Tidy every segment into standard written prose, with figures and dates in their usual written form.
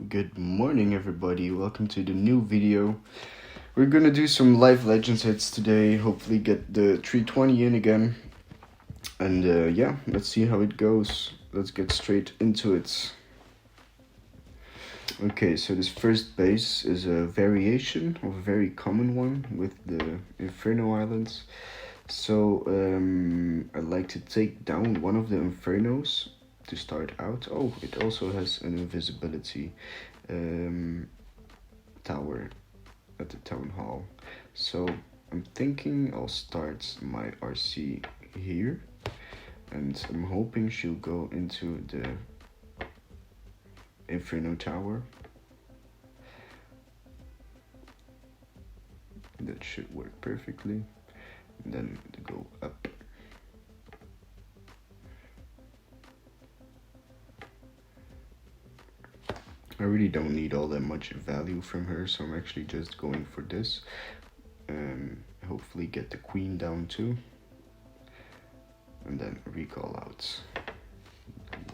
Good morning, everybody. Welcome to the new video. We're gonna do some live legends hits today. Hopefully, get the 320 in again. And yeah, let's see how it goes. Let's get straight into it. Okay, so this first base is a variation of a very common one with the Inferno Islands. So I'd like to take down one of the Infernos to start out. Oh, it also has an invisibility tower at the town hall. So I'm thinking I'll start my RC here, and I'm hoping she'll go into the Inferno tower. That should work perfectly. And then to go up. I really don't need all that much value from her, so I'm actually just going for this. Hopefully get the queen down too. And then recall out.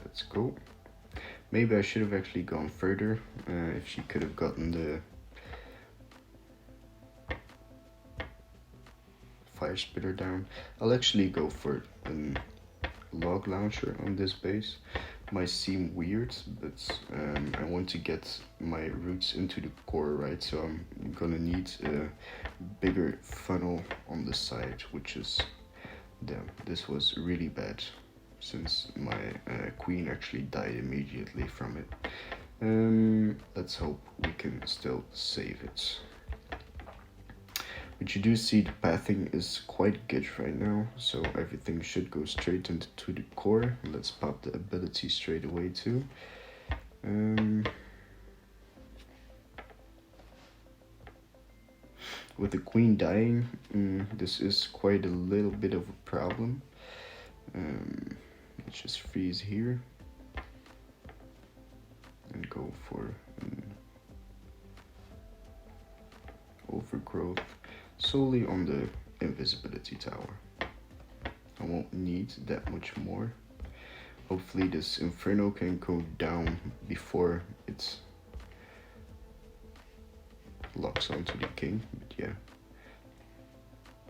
Let's go. Maybe I should have actually gone further, if she could have gotten the fire spitter down. I'll actually go for a log launcher on this base. Might seem weird, but I want to get my roots into the core, right? So I'm gonna need a bigger funnel on the side, which is, damn, this was really bad since my queen actually died immediately from it. Let's hope we can still save it. But you do see the pathing is quite good right now, so everything should go straight into the core. Let's pop the ability straight away too. With the queen dying, this is quite a little bit of a problem. Let's just freeze here and go for an overgrowth solely on the invisibility tower. I won't need that much more. Hopefully this Inferno can go down before it locks onto the king, but yeah,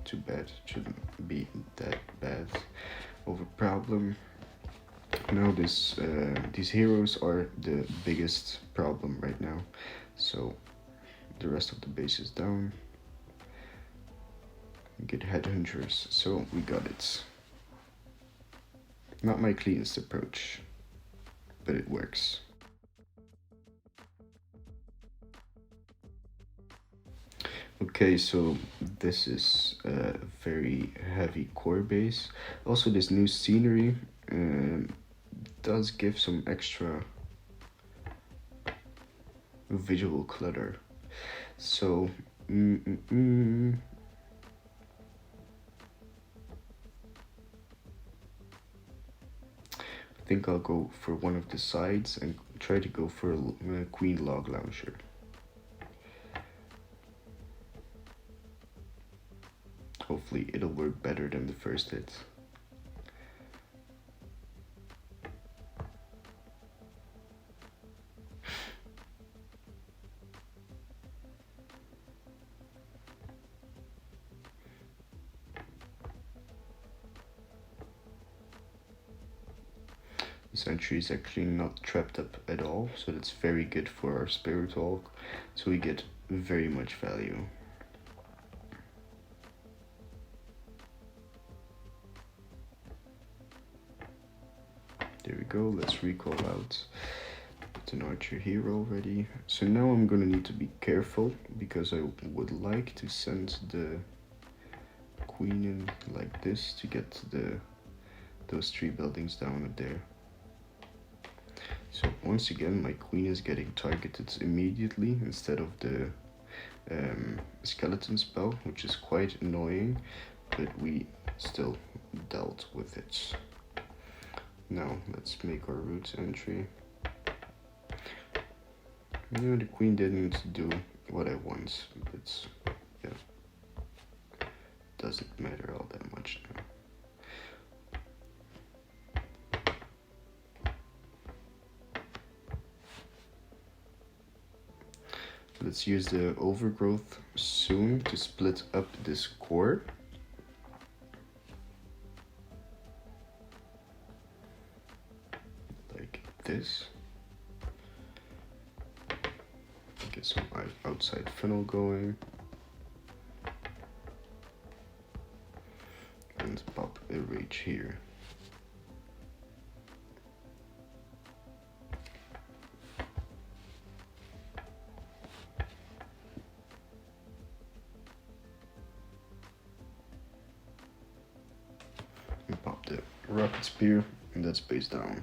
too bad. It shouldn't be that bad of a problem. Now these heroes are the biggest problem right now, so the rest of the base is down. Get headhunters, so we got it. Not my cleanest approach, but it works. Okay, so this is a very heavy core base. Also, this new scenery does give some extra visual clutter. So, I think I'll go for one of the sides and try to go for a queen log launcher. Hopefully it'll work better than the first hit. This entry is actually not trapped up at all, so that's very good for our spirit walk, so we get very much value. There we go, let's recall out. It's an archer here already. So now I'm gonna need to be careful, because I would like to send the queen in like this to get those 3 buildings down there. So once again, my queen is getting targeted immediately instead of the skeleton spell, which is quite annoying, but we still dealt with it. Now let's make our root entry. No, the queen didn't do what I want, but yeah, doesn't matter all that much now. Let's use the overgrowth soon to split up this core. Like this. Get some outside funnel going. And pop a rage here. And pop the rocket spear, and that's base down.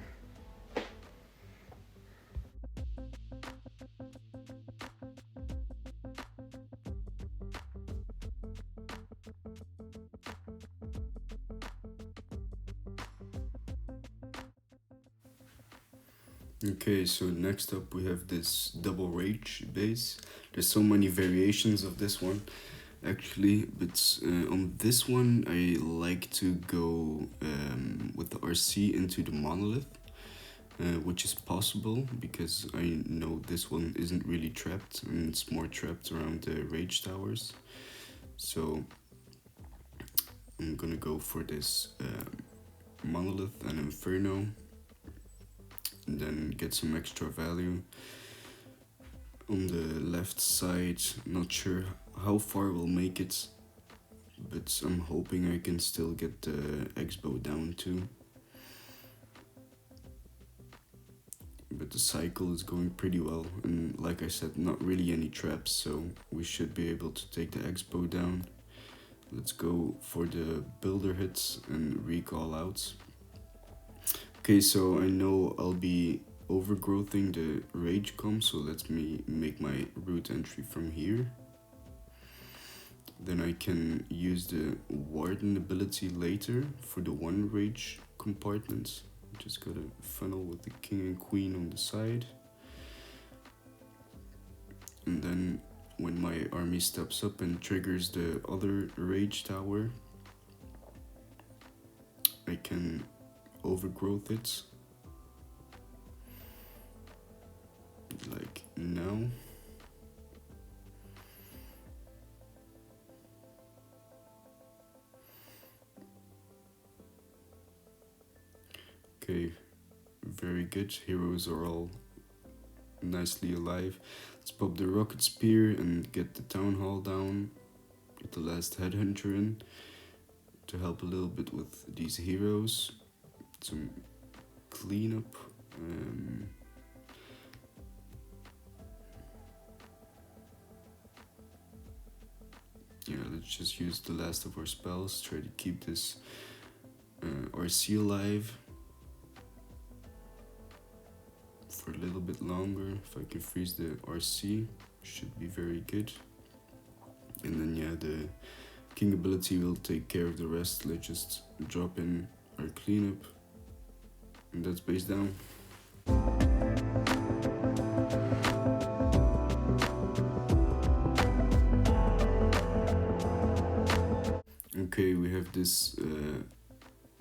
Okay, so next up we have this double rage base. There's so many variations of this one actually, but on this one I like to go with the RC into the monolith, which is possible because I know this one isn't really trapped and it's more trapped around the rage towers. So I'm gonna go for this monolith and Inferno, and then get some extra value. On the left side, not sure how far we'll make it, but I'm hoping I can still get the X-bow down too. But the cycle is going pretty well, and like I said, not really any traps, so we should be able to take the X-bow down. Let's go for the builder hits and recall outs. Okay, so I know I'll be overgrowthing the rage comp, so let me make my route entry from here. Then I can use the warden ability later for the one rage compartment. Just got a funnel with the king and queen on the side. And then when my army steps up and triggers the other rage tower, I can overgrowth it. Like now. Okay, very good. Heroes are all nicely alive. Let's pop the rocket spear and get the town hall down. Get the last headhunter in to help a little bit with these heroes. Some cleanup. Yeah, let's just use the last of our spells. Try to keep this RC alive for a little bit longer. If I can freeze the RC, should be very good. And then yeah, the king ability will take care of the rest. Let's just drop in our cleanup, and that's base down. Okay, we have this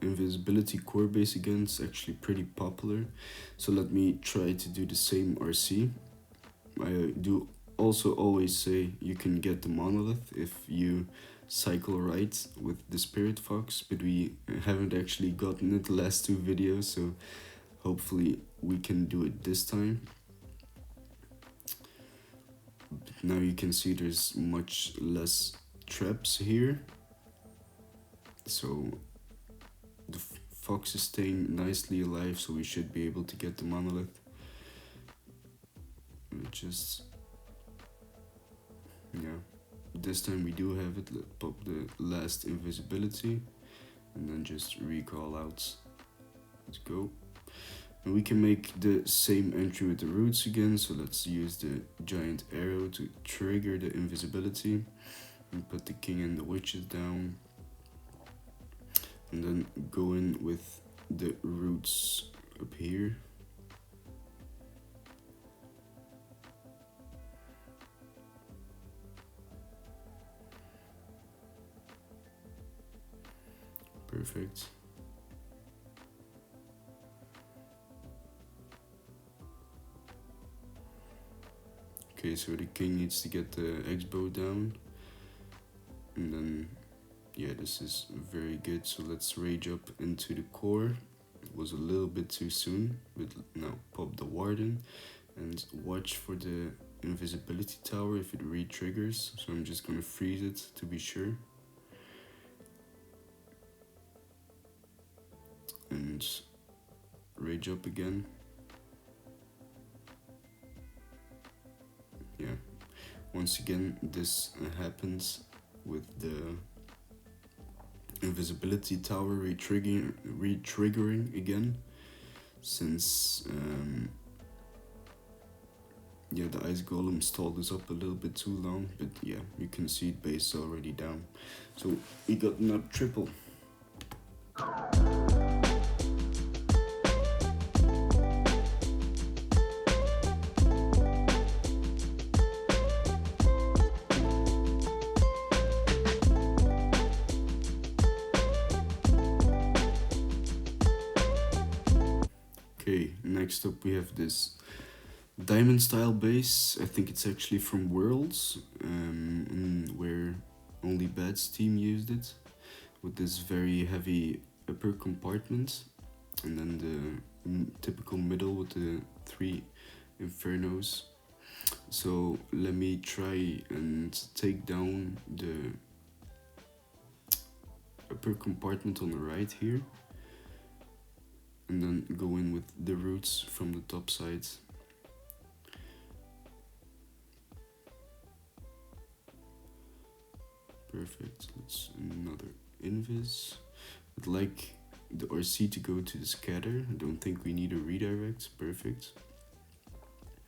Invisibility core base again. It's actually pretty popular, so let me try to do the same RC. I do also always say you can get the monolith if you cycle right with the spirit fox, but we haven't actually gotten it the last two videos, so hopefully we can do it this time. But now you can see there's much less traps here, so the fox is staying nicely alive, so we should be able to get the monolith. Just, yeah, this time we do have it. Let's pop the last invisibility and then just recall out. Let's go. And we can make the same entry with the roots again, so let's use the giant arrow to trigger the invisibility and put the king and the witches down. And then go in with the roots up here. Perfect. Okay, so the king needs to get the X-bow down. And then, yeah, this is very good. So let's rage up into the core. It was a little bit too soon, but now pop the warden and watch for the invisibility tower if it re-triggers. So I'm just gonna freeze it to be sure. And rage up again. Yeah. Once again, this happens with the invisibility tower re-triggering again, since yeah, the ice golem stalled us up a little bit too long, but yeah, you can see base already down. So we got not triple. Okay, next up we have this diamond style base. I think it's actually from Worlds, where only Bad's team used it, with this very heavy upper compartment, and then the typical middle with the 3 Infernos. So let me try and take down the upper compartment on the right here, and then go in with the roots from the top side. Perfect. Let's another invis. I'd like the RC to go to the scatter. I don't think we need a redirect. Perfect.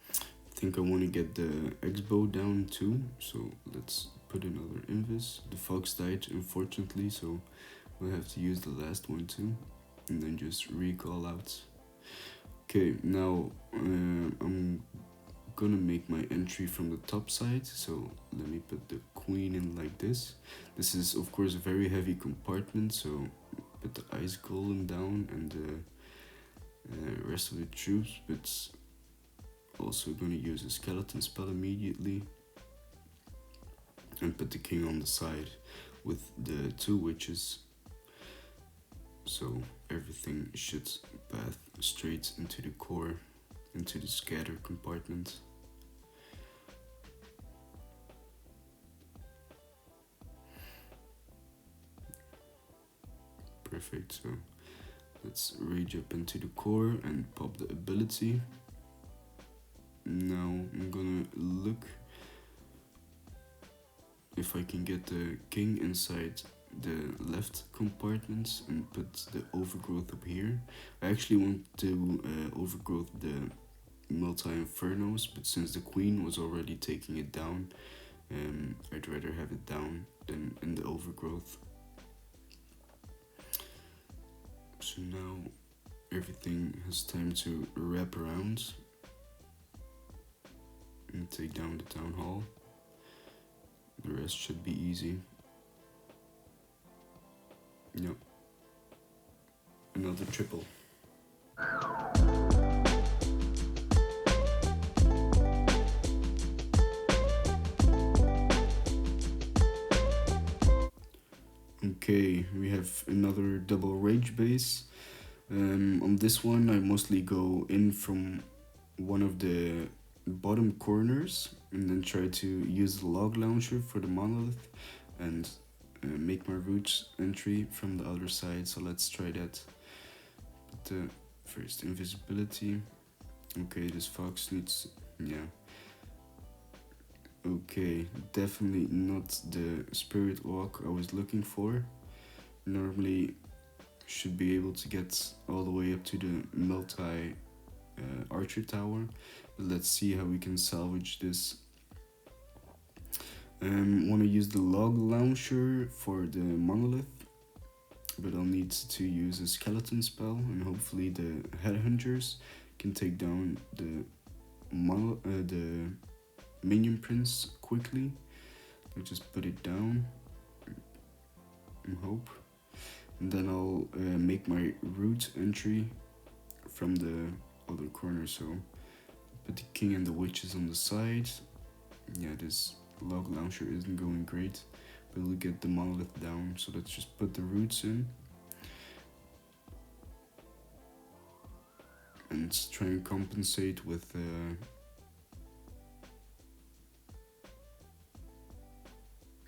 I think I want to get the X-bow down too, so let's put another invis. The fox died unfortunately, so we'll have to use the last one too, and then just recall out. Okay, now I'm gonna make my entry from the top side, so let me put the queen in like this. This is of course a very heavy compartment, so put the ice golem down and the rest of the troops, but also gonna use a skeleton spell immediately and put the king on the side with the 2 witches, so everything should path straight into the core, into the scatter compartment. Perfect, so let's rage up into the core and pop the ability. Now I'm gonna look if I can get the king inside the left compartment and put the overgrowth up here. I actually want to overgrowth the multi-infernos, but since the queen was already taking it down, I'd rather have it down than in the overgrowth. So now everything has time to wrap around and take down the town hall. The rest should be easy. Yep. Another triple. Okay, we have another double rage base. On this one I mostly go in from one of the bottom corners and then try to use the log launcher for the monolith and make my roots entry from the other side. So let's try that. But first invisibility. Okay, this fox needs, yeah. Okay, definitely not the spirit walk I was looking for. Normally should be able to get all the way up to the multi archer tower. But let's see how we can salvage this. Want to use the log launcher for the monolith, but I'll need to use a skeleton spell, and hopefully the headhunters can take down the minion prince quickly. I'll just put it down and hope, and then I'll make my root entry from the other corner. So put the king and the witches on the side, Yeah, this log launcher isn't going great, but we'll get the monolith down. So let's just put the roots in and try and compensate with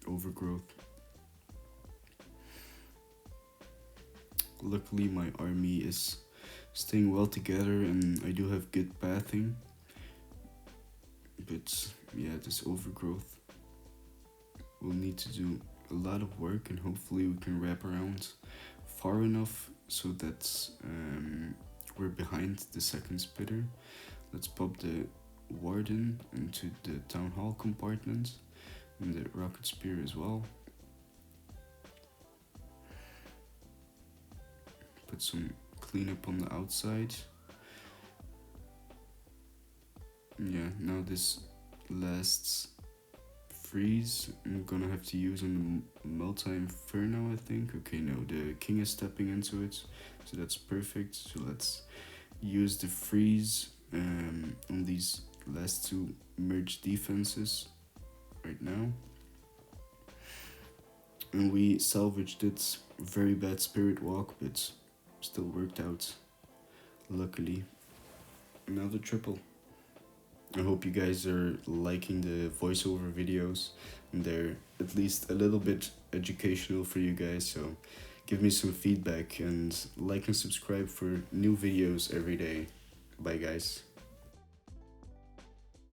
overgrowth. Luckily, my army is staying well together and I do have good pathing. But yeah, this overgrowth will need to do a lot of work, and hopefully we can wrap around far enough so that we're behind the second spitter. Let's pop the warden into the town hall compartment and the rocket spear as well. Put some cleanup on the outside. Yeah, now this last freeze I'm gonna have to use on the multi-inferno, I think. Okay, no, the king is stepping into it, so that's perfect. So let's use the freeze on these last two merge defenses right now. And we salvaged it. Very bad spirit walk, but still worked out, luckily. Another triple. I hope you guys are liking the voiceover videos, and they're at least a little bit educational for you guys, so give me some feedback and like and subscribe for new videos every day. Bye guys.